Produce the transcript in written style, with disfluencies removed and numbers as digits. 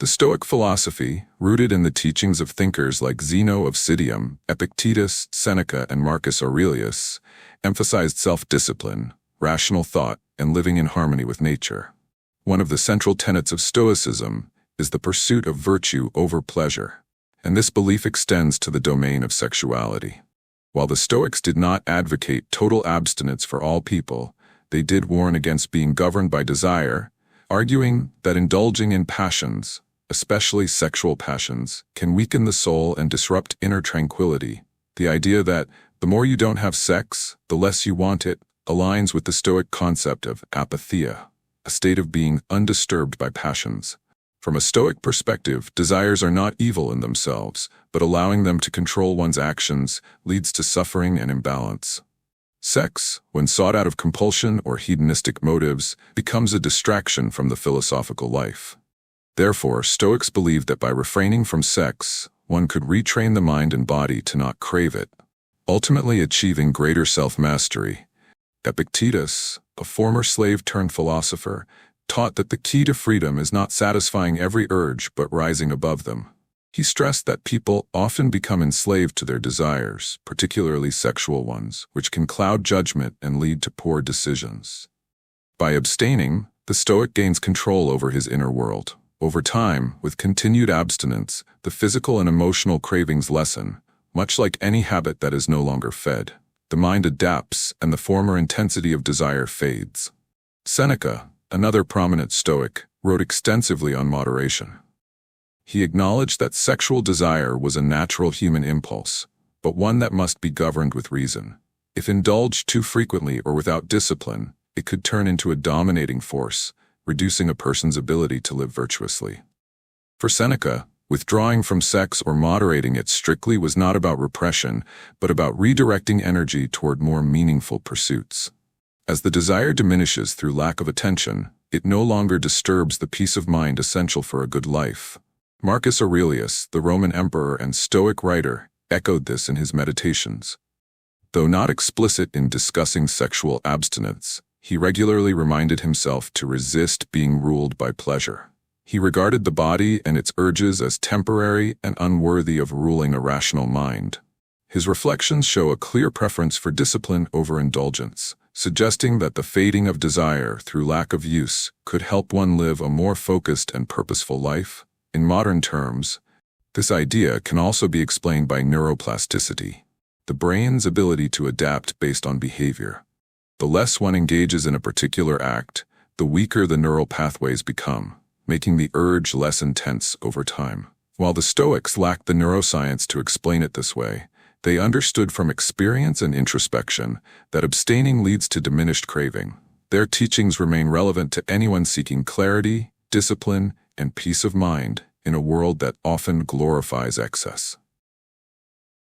The Stoic philosophy, rooted in the teachings of thinkers like Zeno of Citium, Epictetus, Seneca, and Marcus Aurelius, emphasized self-discipline, rational thought, and living in harmony with nature. One of the central tenets of Stoicism is the pursuit of virtue over pleasure, and this belief extends to the domain of sexuality. While the Stoics did not advocate total abstinence for all people, they did warn against being governed by desire, arguing that indulging in passions, especially sexual passions, can weaken the soul and disrupt inner tranquility. The idea that the more you don't have sex, the less you want it, aligns with the Stoic concept of apatheia, a state of being undisturbed by passions. From a Stoic perspective, desires are not evil in themselves, but allowing them to control one's actions leads to suffering and imbalance. Sex, when sought out of compulsion or hedonistic motives, becomes a distraction from the philosophical life. Therefore, Stoics believed that by refraining from sex, one could retrain the mind and body to not crave it, ultimately achieving greater self-mastery. Epictetus, a former slave-turned-philosopher, taught that the key to freedom is not satisfying every urge but rising above them. He stressed that people often become enslaved to their desires, particularly sexual ones, which can cloud judgment and lead to poor decisions. By abstaining, the Stoic gains control over his inner world. Over time, with continued abstinence, the physical and emotional cravings lessen, much like any habit that is no longer fed. The mind adapts, and the former intensity of desire fades. Seneca, another prominent Stoic, wrote extensively on moderation. He acknowledged that sexual desire was a natural human impulse, but one that must be governed with reason. If indulged too frequently or without discipline, it could turn into a dominating force, reducing a person's ability to live virtuously. For Seneca, withdrawing from sex or moderating it strictly was not about repression, but about redirecting energy toward more meaningful pursuits. As the desire diminishes through lack of attention, it no longer disturbs the peace of mind essential for a good life. Marcus Aurelius, the Roman emperor and Stoic writer, echoed this in his Meditations. Though not explicit in discussing sexual abstinence, he regularly reminded himself to resist being ruled by pleasure. He regarded the body and its urges as temporary and unworthy of ruling a rational mind. His reflections show a clear preference for discipline over indulgence, suggesting that the fading of desire through lack of use could help one live a more focused and purposeful life. In modern terms, this idea can also be explained by neuroplasticity, the brain's ability to adapt based on behavior. The less one engages in a particular act, the weaker the neural pathways become, making the urge less intense over time. While the Stoics lacked the neuroscience to explain it this way, they understood from experience and introspection that abstaining leads to diminished craving. Their teachings remain relevant to anyone seeking clarity, discipline, and peace of mind in a world that often glorifies excess.